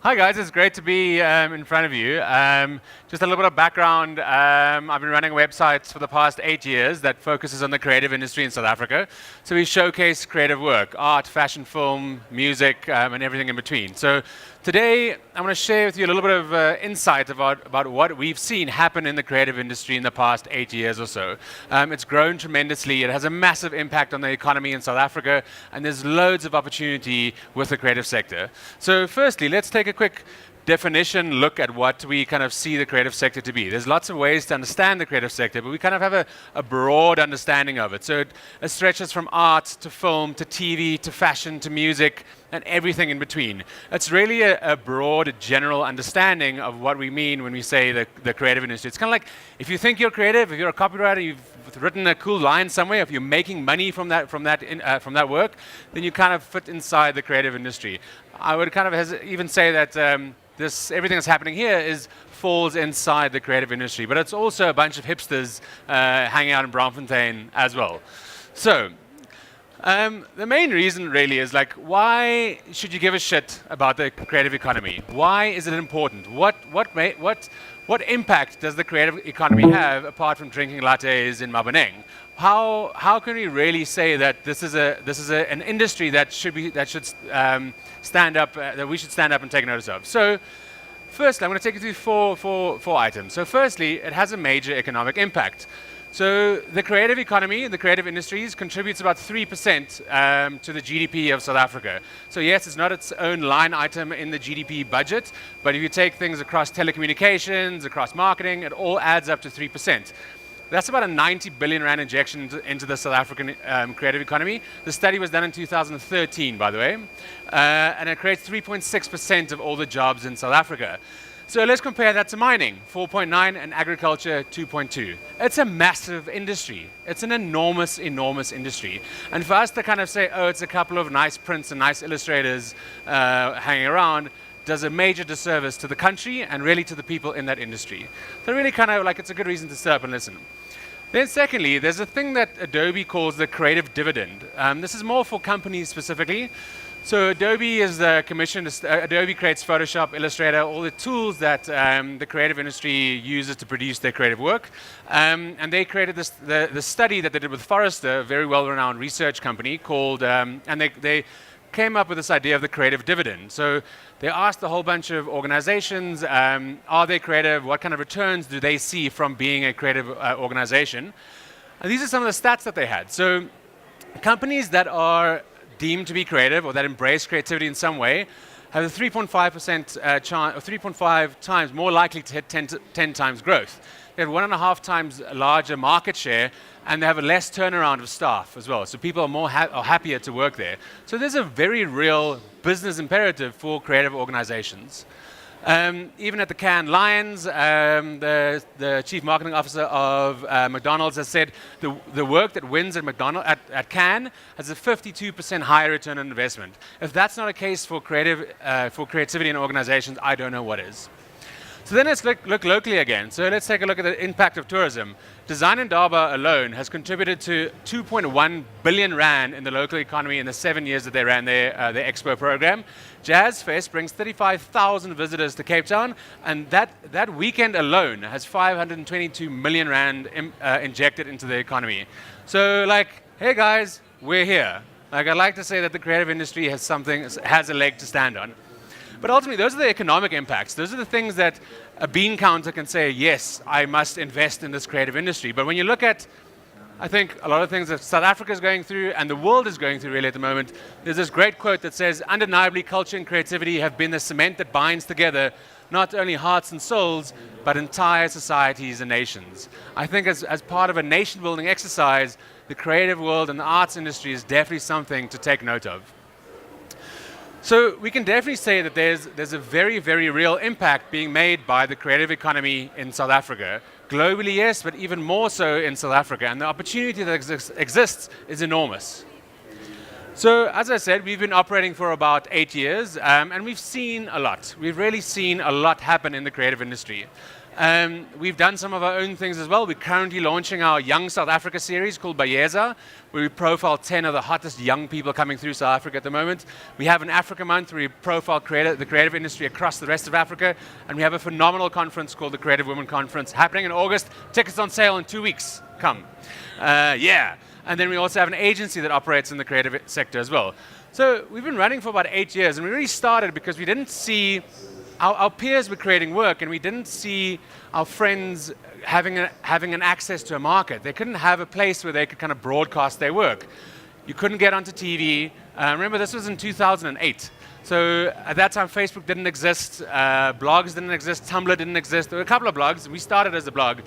Hi guys, it's great to be in front of you. Just a little bit of background. I've been running websites for the past 8 years that focuses on the creative industry in South Africa. So we showcase creative work, art, fashion, film, music, and everything in between. So today I want to share with you a little bit of insight about what we've seen happen in the creative industry in the past 8 years or so. It's grown tremendously. It has a massive impact on the economy in South Africa, and there's loads of opportunity with the creative sector. So firstly, let's take a quick definition look at what we kind of see the creative sector to be. There's lots of ways to understand the creative sector, but we kind of have a broad understanding of it. So it stretches from art to film to TV to fashion to music and everything in between. It's really a broad general understanding of what we mean when we say the creative industry. It's kind of like if you think you're creative, if you're a copywriter, you've written a cool line somewhere, if you're making money from that work, then you kind of fit inside the creative industry. I would kind of even say that everything that's happening here falls inside the creative industry, but it's also a bunch of hipsters hanging out in Braamfontein as well. So the main reason really is like, why should you give a shit about the creative economy? Why is it important? What impact does the creative economy have apart from drinking lattes in Maboneng? How can we really say that this is an industry that should stand up, that we should stand up and take notice of? So firstly, I'm going to take you through four items. So firstly, it has a major economic impact. So the creative economy, the creative industries, contributes about 3% to the GDP of South Africa. So yes, it's not its own line item in the GDP budget, but if you take things across telecommunications, across marketing, it all adds up to 3%. That's about a 90 billion rand injection into the South African creative economy. The study was done in 2013, by the way, and it creates 3.6% of all the jobs in South Africa. So let's compare that to mining, 4.9, and agriculture, 2.2. It's a massive industry. It's an enormous, enormous industry. And for us to kind of say, oh, it's a couple of nice prints and nice illustrators hanging around, does a major disservice to the country and really to the people in that industry. So really kind of like it's a good reason to sit up and listen. Then secondly, there's a thing that Adobe calls the creative dividend. This is more for companies specifically. So Adobe is the commission. Adobe creates Photoshop, Illustrator, all the tools that the creative industry uses to produce their creative work. And they created the study that they did with Forrester, a very well-renowned research company called, and they came up with this idea of the creative dividend. So they asked a whole bunch of organizations, are they creative? What kind of returns do they see from being a creative organization? And these are some of the stats that they had. So companies that are deemed to be creative or that embrace creativity in some way have a 3.5% chance, or 3.5 times more likely to hit 10 times growth. They have 1.5 times larger market share, and they have a less turnaround of staff as well. So people are are happier to work there. So there's a very real business imperative for creative organizations. Even at the Cannes Lions, the chief marketing officer of McDonald's has said the work that wins at Cannes has a 52% higher return on investment. If that's not a case for creativity in organizations, I don't know what is. So then let's look locally again. So let's take a look at the impact of tourism. Design Indaba alone has contributed to 2.1 billion rand in the local economy in the 7 years that they ran their Expo program. Jazz Fest brings 35,000 visitors to Cape Town, and that weekend alone has 522 million rand injected into the economy. So like, hey guys, we're here. Like, I'd like to say that the creative industry has a leg to stand on. But ultimately, those are the economic impacts. Those are the things that a bean counter can say, yes, I must invest in this creative industry. But when you look at, I think, a lot of things that South Africa is going through and the world is going through really at the moment, there's this great quote that says, undeniably, culture and creativity have been the cement that binds together not only hearts and souls, but entire societies and nations. I think as part of a nation-building exercise, the creative world and the arts industry is definitely something to take note of. So we can definitely say that there's a very, very real impact being made by the creative economy in South Africa. Globally, yes, but even more so in South Africa. And the opportunity that exists is enormous. So as I said, we've been operating for about 8 years, and we've seen a lot. We've really seen a lot happen in the creative industry. We've done some of our own things as well. We're currently launching our Young South Africa series called Bayeza, where we profile 10 of the hottest young people coming through South Africa at the moment. We have an Africa Month where we profile the creative industry across the rest of Africa. And we have a phenomenal conference called the Creative Women Conference happening in August. Tickets on sale in 2 weeks. Come. Yeah. And then we also have an agency that operates in the creative sector as well. So we've been running for about 8 years, and we really started because we didn't see our peers were creating work, and we didn't see our friends having an access to a market. They couldn't have a place where they could kind of broadcast their work. You couldn't get onto TV. Remember, this was in 2008. So at that time, Facebook didn't exist, blogs didn't exist, Tumblr didn't exist. There were a couple of blogs. We started as a blog,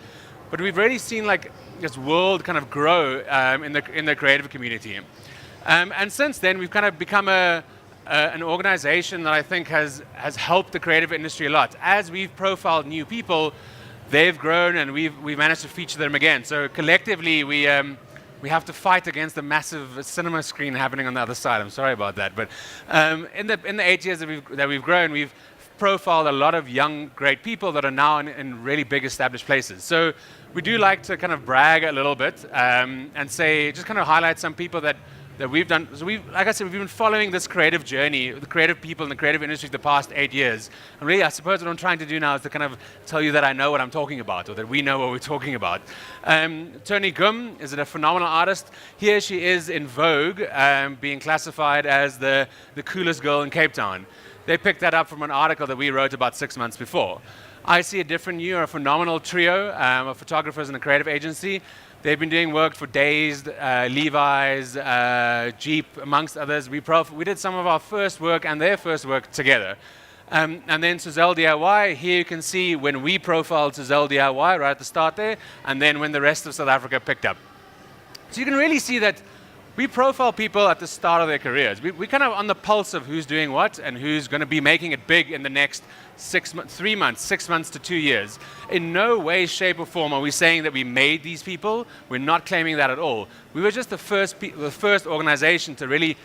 but we've really seen like this world kind of grow in the creative community. And since then, we've kind of become an organization that I think has helped the creative industry a lot. As we've profiled new people, they've grown, and we've managed to feature them again. So collectively, we have to fight against the massive cinema screen happening on the other side. I'm sorry about that, but in the 8 years that we've grown, we've profiled a lot of young, great people that are now in really big established places. So we do like to kind of brag a little bit and say, just kind of highlight some people that we've done. So like I said, we've been following this creative journey, the creative people in the creative industry for the past 8 years. And really, I suppose what I'm trying to do now is to kind of tell you that I know what I'm talking about, or that we know what we're talking about. Tony Gum is a phenomenal artist. Here she is in Vogue, being classified as the coolest girl in Cape Town. They picked that up from an article that we wrote about 6 months before. I See a Different You are a phenomenal trio of photographers in a creative agency. They've been doing work for Dazed, Levi's, Jeep, amongst others. We did some of our first work and their first work together. And then Suzelle DIY, here you can see when we profiled Suzelle DIY right at the start there, and then when the rest of South Africa picked up. So you can really see that we profile people at the start of their careers. We're kind of on the pulse of who's doing what and who's going to be making it big in the next 3 months, 6 months to 2 years. In no way, shape, or form are we saying that we made these people. We're not claiming that at all. We were just the first organization to really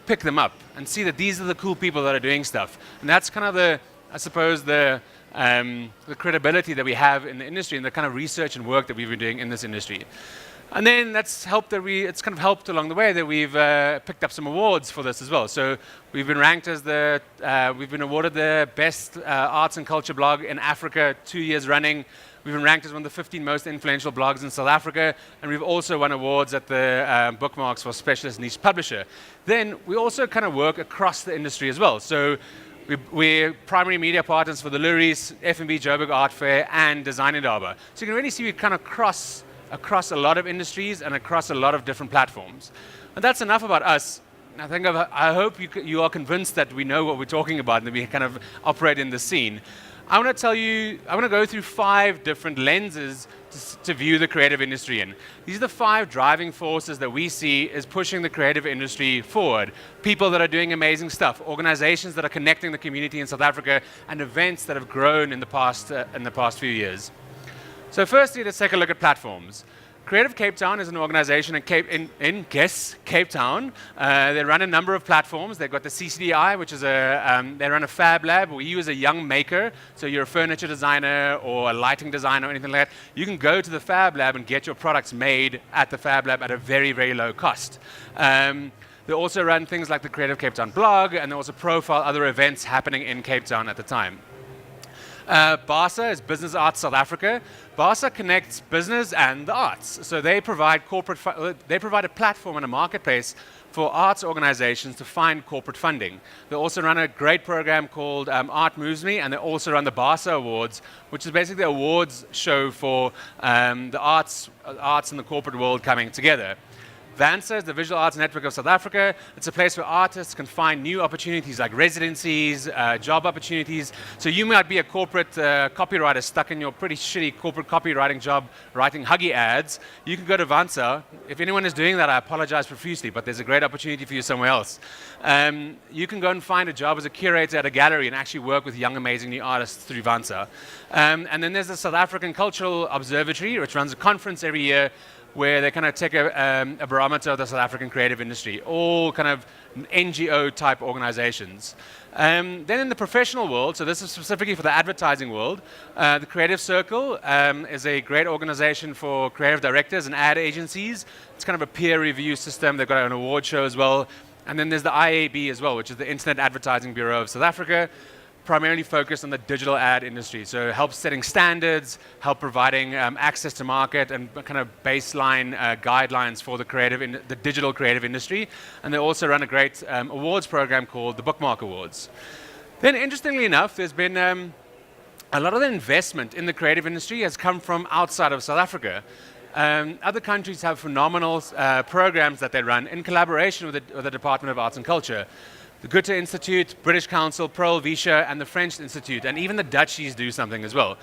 pick them up and see that these are the cool people that are doing stuff. And that's kind of the credibility that we have in the industry and the kind of research and work that we've been doing in this industry. And then it's kind of helped along the way that we've picked up some awards for this as well. So we've been ranked as we've been awarded the best arts and culture blog in Africa 2 years running. We've been ranked as one of the 15 most influential blogs in South Africa, and we've also won awards at the Bookmarks for Specialist Niche Publisher. Then we also kind of work across the industry as well. So we're primary media partners for the Luries, F&B Joburg Art Fair, and Design Indaba. So you can really see we kind of cross a lot of industries and across a lot of different platforms. And that's enough about us. I hope you are convinced that we know what we're talking about and that we kind of operate in the scene. I want to go through 5 different lenses to view the creative industry in. These are the 5 driving forces that we see is pushing the creative industry forward. People that are doing amazing stuff, organizations that are connecting the community in South Africa, and events that have grown in the past few years. So firstly, let's take a look at platforms. Creative Cape Town is an organization in Cape Town. They run a number of platforms. They've got the CCDI, which is they run a fab lab where you as a young maker, so you're a furniture designer or a lighting designer or anything like that, you can go to the fab lab and get your products made at the fab lab at a very, very low cost. They also run things like the Creative Cape Town blog, and they also profile other events happening in Cape Town at the time. BASA is Business Arts South Africa. BASA connects business and the arts. So they provide a platform and a marketplace for arts organizations to find corporate funding. They also run a great program called Art Moves Me, and they also run the BASA Awards, which is basically the awards show for the arts in the corporate world coming together. VANSA is the Visual Arts Network of South Africa. It's a place where artists can find new opportunities like residencies, job opportunities. So you might be a corporate copywriter stuck in your pretty shitty corporate copywriting job writing Huggy ads. You can go to VANSA. If anyone is doing that, I apologize profusely, but there's a great opportunity for you somewhere else. You can go and find a job as a curator at a gallery and actually work with young, amazing new artists through VANSA. And then there's the South African Cultural Observatory, which runs a conference every year where they kind of take a barometer of the South African creative industry, all kind of NGO type organizations. Then in the professional world, so this is specifically for the advertising world, the Creative Circle is a great organization for creative directors and ad agencies. It's kind of a peer review system. They've got an award show as well. And then there's the IAB as well, which is the Internet Advertising Bureau of South Africa, primarily focused on the digital ad industry. So help setting standards, help providing access to market and kind of baseline guidelines for the digital creative industry. And they also run a great awards program called the Bookmark Awards. Then interestingly enough, there's been a lot of the investment in the creative industry has come from outside of South Africa. Other countries have phenomenal programs that they run in collaboration with the Department of Arts and Culture. The Goethe Institute, British Council, Pearl Visha, and the French Institute, and even the Dutchies do something as well.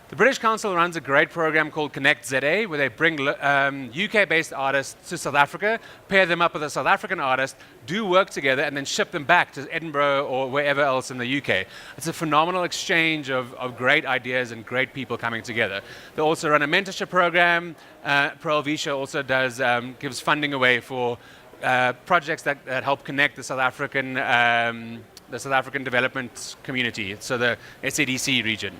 The British Council runs a great program called Connect ZA, where they bring UK-based artists to South Africa, pair them up with a South African artist, do work together, and then ship them back to Edinburgh or wherever else in the UK. It's a phenomenal exchange of great ideas and great people coming together. They also run a mentorship program. Pearl Visha also gives funding away for projects that help connect the South African development community, so the SADC region.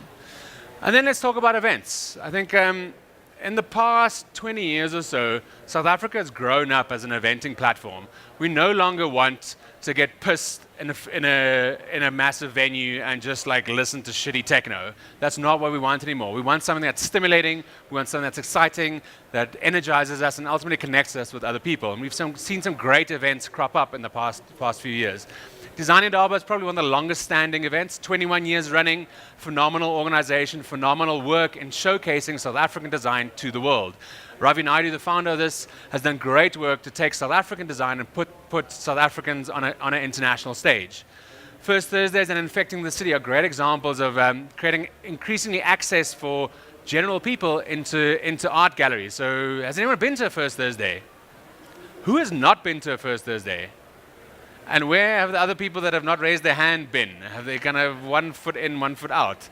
And then let's talk about events. I think in the past 20 years or so, South Africa has grown up as an eventing platform. We no longer want to get pissed in a massive venue and just like listen to shitty techno. That's not what we want anymore. We want something that's stimulating, we want something that's exciting, that energizes us and ultimately connects us with other people. And we've seen some great events crop up in the past few years. Design Indaba is probably one of the longest standing events, 21 years running, phenomenal organization, phenomenal work in showcasing South African design to the world. Ravi Naidu, the founder of this, has done great work to take South African design and put South Africans on an international stage. First Thursdays and Infecting the City are great examples of creating increasingly access for general people into art galleries. So has anyone been to a First Thursday? Who has not been to a First Thursday? And where have the other people that have not raised their hand been? Have they kind of 1 foot in, 1 foot out?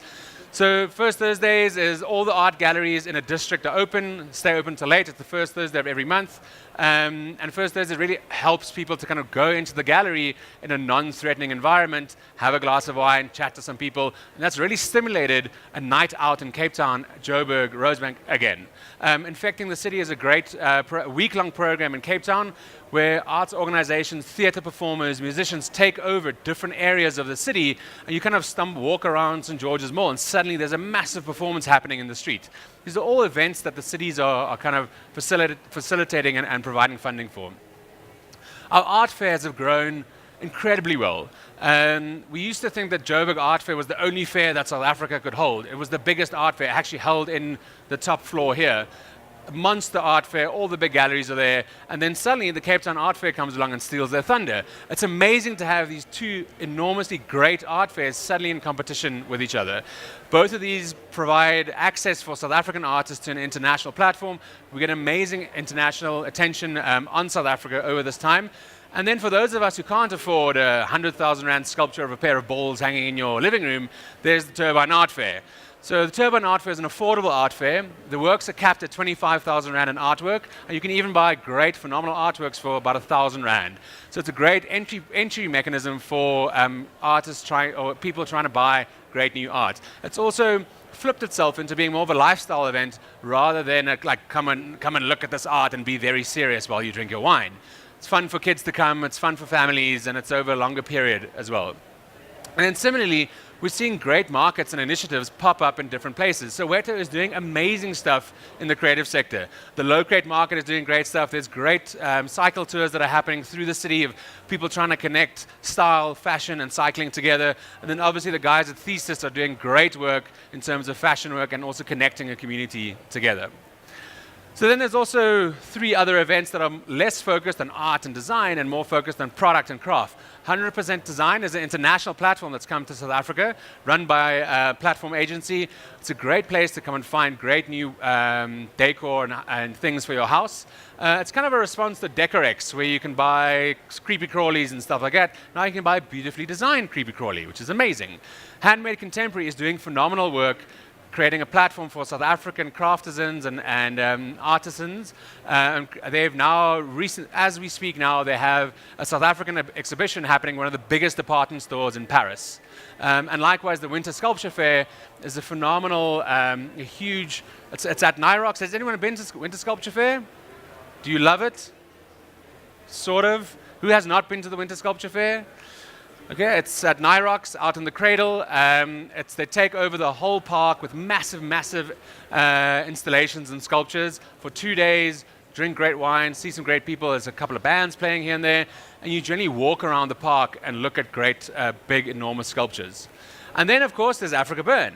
So First Thursdays is all the art galleries in a district are open, stay open till late. It's the first Thursday of every month. And First Thursday really helps people to kind of go into the gallery in a non-threatening environment, have a glass of wine, chat to some people. And that's really stimulated a night out in Cape Town, Joburg, Rosebank again. Infecting the City is a great week-long program in Cape Town where arts organizations, theater performers, musicians take over different areas of the city, and you kind of walk around St. George's Mall, and suddenly there's a massive performance happening in the street. These are all events that the cities are kind of facilitating and providing funding for. Our art fairs have grown incredibly well. We used to think that Joburg Art Fair was the only fair that South Africa could hold. It was the biggest art fair, actually held in the top floor here. A monster art fair, all the big galleries are there, and then suddenly the Cape Town Art Fair comes along and steals their thunder. It's amazing to have these two enormously great art fairs suddenly in competition with each other. Both of these provide access for South African artists to an international platform. We get amazing international attention on South Africa over this time. And then for those of us who can't afford a 100,000 Rand sculpture of a pair of balls hanging in your living room, there's the Turbine Art Fair. So the Turbine Art Fair is an affordable art fair. The works are capped at 25,000 Rand in artwork, and you can even buy great, phenomenal artworks for about 1,000 Rand. So it's a great entry mechanism for artists or people trying to buy great new art. It's also flipped itself into being more of a lifestyle event rather than like come and look at this art and be very serious while you drink your wine. It's fun for kids to come, it's fun for families, and it's over a longer period as well. And then similarly, we're seeing great markets and initiatives pop up in different places. Soweto is doing amazing stuff in the creative sector. The Low Crate Market is doing great stuff. There's great cycle tours that are happening through the city of people trying to connect style, fashion, and cycling together. And then obviously the guys at Thesis are doing great work in terms of fashion work and also connecting a community together. So then there's also 3 other events that are less focused on art and design and more focused on product and craft. 100% Design is an international platform that's come to South Africa, run by a platform agency. It's a great place to come and find great new decor and things for your house. It's kind of a response to Decorex, where you can buy creepy crawlies and stuff like that. Now you can buy beautifully designed creepy crawly, which is amazing. Handmade Contemporary is doing phenomenal work, creating a platform for South African craftisans and artisans. They've now, as we speak now, they have a South African exhibition happening, one of the biggest department stores in Paris. And likewise, the Winter Sculpture Fair is a phenomenal, huge, it's at Nyrox. Has anyone been to Winter Sculpture Fair? Do you love it? Sort of. Who has not been to the Winter Sculpture Fair? Okay, it's at Nyrox, out in the Cradle. They take over the whole park with massive, massive installations and sculptures for 2 days. Drink great wine, see some great people. There's a couple of bands playing here and there, and you generally walk around the park and look at great, big, enormous sculptures. And then, of course, there's Africa Burn.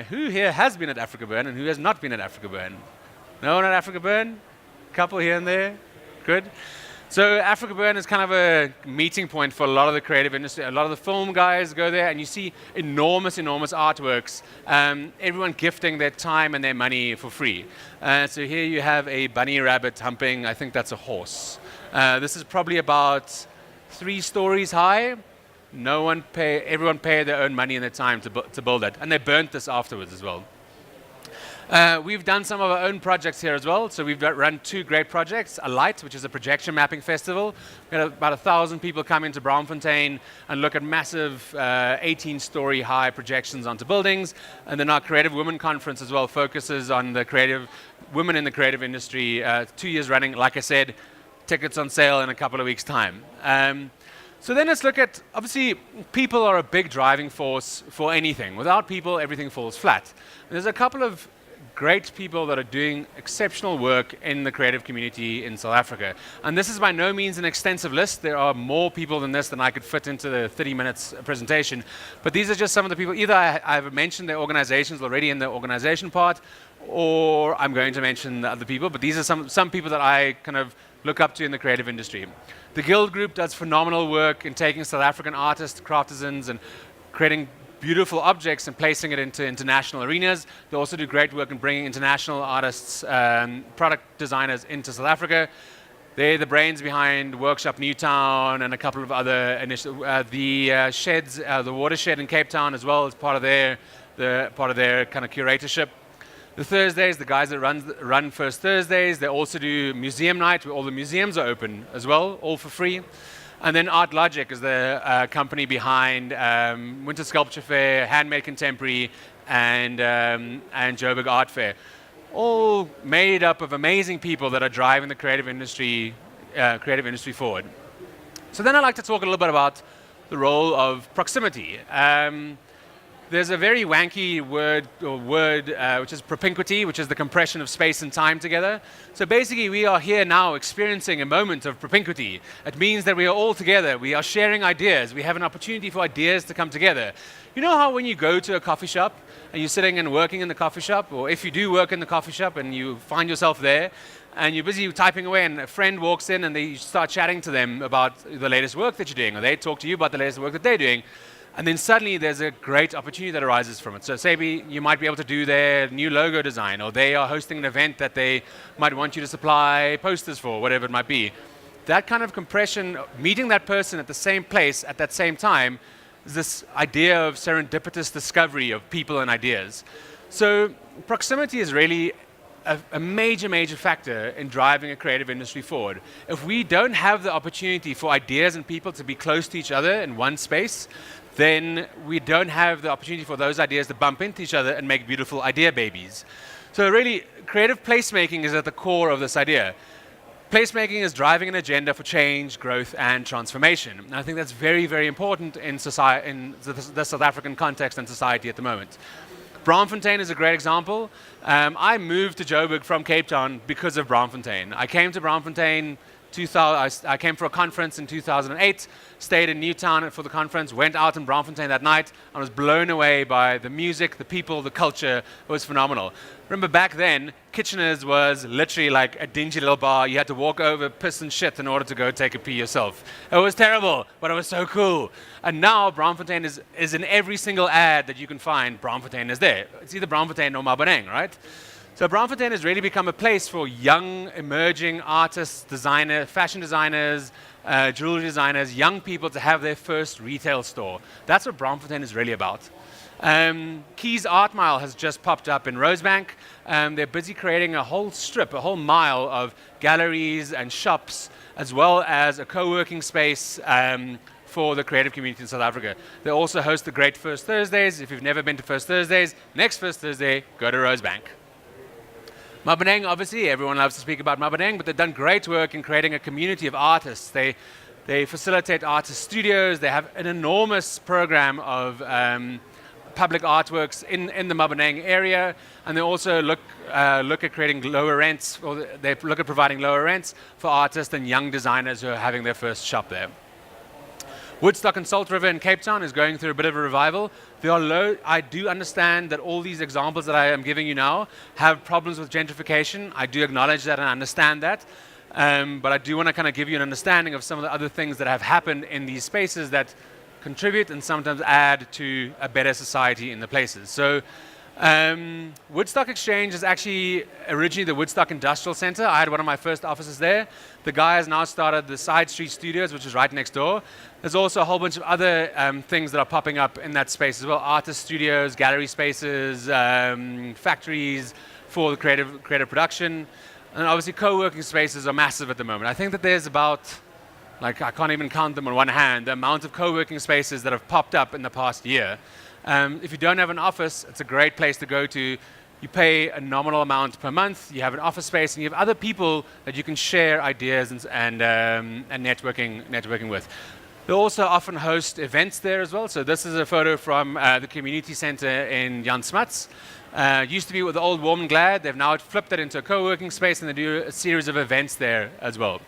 Who here has been at Africa Burn and who has not been at Africa Burn? No one at Africa Burn? Couple here and there? Good. So Africa Burn is kind of a meeting point for a lot of the creative industry. A lot of the film guys go there, and you see enormous, enormous artworks. Everyone gifting their time and their money for free. So here you have a bunny rabbit humping, I think that's a horse. This is probably about 3 stories high. Everyone paid their own money and their time to build it. And they burnt this afterwards as well. We've done some of our own projects here as well. So we've run 2 great projects. Alight, which is a projection mapping festival. We had about 1,000 people come into Braamfontein and look at massive 18-story high projections onto buildings. And then our Creative Women Conference as well focuses on the creative women in the creative industry. 2 years running, like I said, tickets on sale in a couple of weeks' time. So then let's look at, obviously, people are a big driving force for anything. Without people, everything falls flat. And there's a couple of great people that are doing exceptional work in the creative community in South Africa. And this is by no means an extensive list. There are more people than this than I could fit into the 30 minutes presentation. But these are just some of the people. Either I've mentioned their organizations already in the organization part, or I'm going to mention the other people. But these are some people that I kind of look up to in the creative industry. The Guild Group does phenomenal work in taking South African artists, craftisans, and creating beautiful objects and placing it into international arenas. They also do great work in bringing international artists, product designers into South Africa. They're the brains behind Workshop Newtown and a couple of other initiatives. The sheds, the watershed in Cape Town as well, is part of their kind of curatorship. The Thursdays, the guys that run First Thursdays, they also do museum night where all the museums are open as well, all for free. And then Art Logic is the company behind Winter Sculpture Fair, Handmade Contemporary, and Joburg Art Fair. All made up of amazing people that are driving the creative industry forward. So then I'd like to talk a little bit about the role of proximity. There's a very wanky word, which is propinquity, which is the compression of space and time together. So basically, we are here now experiencing a moment of propinquity. It means that we are all together. We are sharing ideas. We have an opportunity for ideas to come together. You know how when you go to a coffee shop and you're sitting and working in the coffee shop, or if you do work in the coffee shop and you find yourself there, and you're busy typing away, and a friend walks in and they start chatting to them about the latest work that you're doing, or they talk to you about the latest work that they're doing. And then suddenly there's a great opportunity that arises from it. So say you might be able to do their new logo design, or they are hosting an event that they might want you to supply posters for, whatever it might be. That kind of compression, meeting that person at the same place at that same time, is this idea of serendipitous discovery of people and ideas. So proximity is really a major, major factor in driving a creative industry forward. If we don't have the opportunity for ideas and people to be close to each other in one space, then we don't have the opportunity for those ideas to bump into each other and make beautiful idea babies. So really, creative placemaking is at the core of this idea. Placemaking is driving an agenda for change, growth, and transformation. And I think that's very, very important in society, in the South African context and society at the moment. Braamfontein is a great example. I moved to Joburg from Cape Town because of Braamfontein. I came to Braamfontein I came for a conference in 2008, stayed in Newtown for the conference, went out in Braamfontein that night, and was blown away by the music, the people, the culture. It was phenomenal. Remember back then, Kitchener's was literally like a dingy little bar. You had to walk over piss and shit in order to go take a pee yourself. It was terrible, but it was so cool. And now Braamfontein is in every single ad that you can find. Braamfontein is there. It's either Braamfontein or Maboneng, right? So Braamfontein has really become a place for young, emerging artists, designers, fashion designers, jewelry designers, young people to have their first retail store. That's what Braamfontein is really about. Keys Art Mile has just popped up in Rosebank. They're busy creating a whole strip, a whole mile of galleries and shops, as well as a co-working space for the creative community in South Africa. They also host the Great First Thursdays. If you've never been to First Thursdays, next First Thursday, go to Rosebank. Madex, obviously, everyone loves to speak about Madex, but they've done great work in creating a community of artists. They facilitate artist studios. They have an enormous program of public artworks in the Madex area, and they also look at creating lower rents, or they look at providing lower rents for artists and young designers who are having their first shop there. Woodstock and Salt River in Cape Town is going through a bit of a revival. I do understand that all these examples that I am giving you now have problems with gentrification. I do acknowledge that and understand that. But I do want to kind of give you an understanding of some of the other things that have happened in these spaces that contribute and sometimes add to a better society in the places. So Woodstock Exchange is actually originally the Woodstock Industrial Center. I had one of my first offices there. The guy has now started the Side Street Studios, which is right next door. There's also a whole bunch of other things that are popping up in that space as well. Artist studios, gallery spaces, factories for the creative production. And obviously co-working spaces are massive at the moment. I think that there's about, I can't even count them on one hand, the amount of co-working spaces that have popped up in the past year. If you don't have an office, it's a great place to go to. You pay a nominal amount per month, you have an office space, and you have other people that you can share ideas and networking with. They also often host events there as well. So this is a photo from the community center in Jan Smuts. Used to be with the old Warm and Glad. They've now flipped it into a co-working space, and they do a series of events there as well.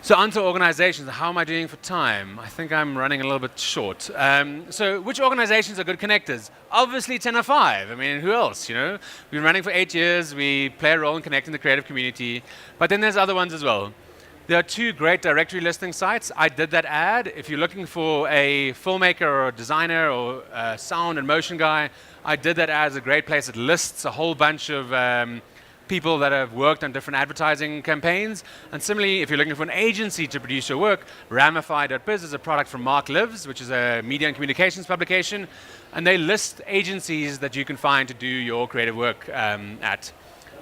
So onto organizations. How am I doing for time? I think I'm running a little bit short. So which organizations are good connectors? Obviously 10 of 5. I mean, who else, you know? We've been running for 8 years. We play a role in connecting the creative community. But then there's other ones as well. There are 2 great directory listing sites. I did that ad. If you're looking for a filmmaker or a designer or a sound and motion guy, I did that ad as a great place. It lists a whole bunch of people that have worked on different advertising campaigns. And similarly, if you're looking for an agency to produce your work, Ramify.biz is a product from Mark Lives, which is a media and communications publication. And they list agencies that you can find to do your creative work at.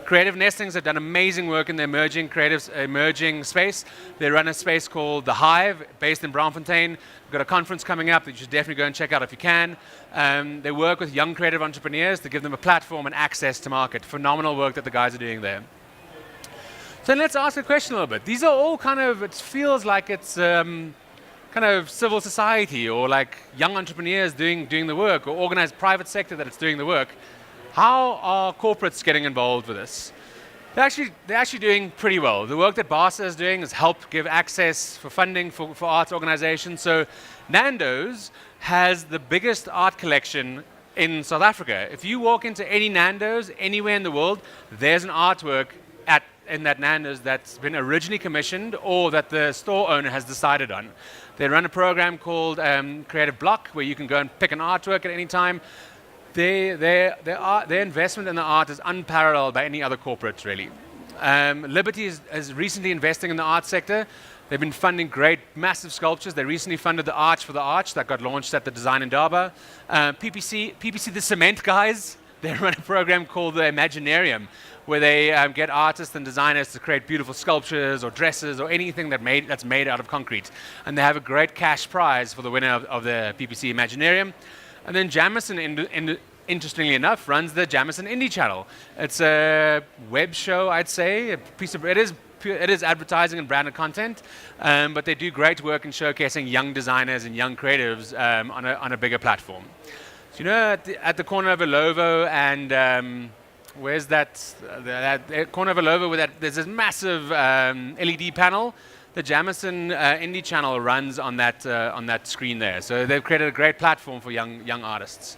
Creative Nestings have done amazing work in the emerging space. They run a space called The Hive, based in Braamfontein. We've got a conference coming up that you should definitely go and check out if you can. They work with young creative entrepreneurs to give them a platform and access to market. Phenomenal work that the guys are doing there. So let's ask a question a little bit. These are all kind of, it feels like it's kind of civil society or like young entrepreneurs doing the work, or organized private sector that it's doing the work. How are corporates getting involved with this? They're actually doing pretty well. The work that Barca is doing is help give access for funding for arts organizations. So Nando's has the biggest art collection in South Africa. If you walk into any Nando's anywhere in the world, there's an artwork in that Nando's that's been originally commissioned or that the store owner has decided on. They run a program called Creative Block, where you can go and pick an artwork at any time. Their investment in the art is unparalleled by any other corporate, really. Liberty is recently investing in the art sector. They've been funding great, massive sculptures. They recently funded the Arch for the Arch that got launched at the Design in Durban. PPC, the cement guys, they run a program called the Imaginarium, where they get artists and designers to create beautiful sculptures or dresses or anything that's made out of concrete. And they have a great cash prize for the winner of the PPC Imaginarium. And then Jamison, interestingly enough, runs the Jamison Indie Channel. It's a web show, I'd say. It is advertising and branded content, but they do great work in showcasing young designers and young creatives on a bigger platform. So, you know, at the corner of Alovo and where's that corner of Alovo where there's this massive LED panel. The Jamison Indie Channel runs on that screen there. So they've created a great platform for young artists.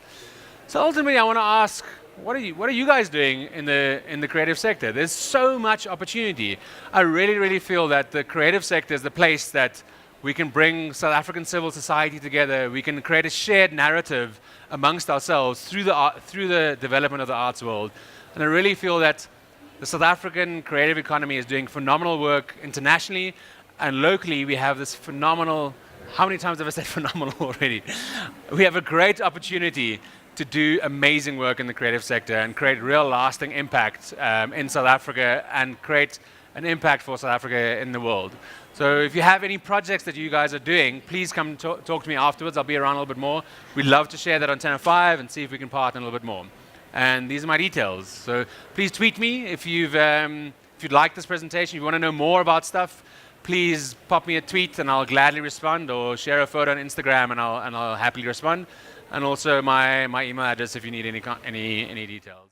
So ultimately, I want to ask, what are you guys doing in the creative sector? There's so much opportunity. I really feel that the creative sector is the place that we can bring South African civil society together. We can create a shared narrative amongst ourselves through the development of the arts world. And I really feel that the South African creative economy is doing phenomenal work internationally. And locally, we have this phenomenal how many times have I said phenomenal already? We have a great opportunity to do amazing work in the creative sector and create real lasting impact in South Africa and create an impact for South Africa in the world. So if you have any projects that you guys are doing, please come talk to me afterwards. I'll be around a little bit more. We'd love to share that on 10 or 5 and see if we can partner a little bit more. And these are my details. So please tweet me if you'd like this presentation, if you want to know more about stuff. Please pop me a tweet and I'll gladly respond, or share a photo on Instagram and I'll happily respond. And also my email address if you need any details.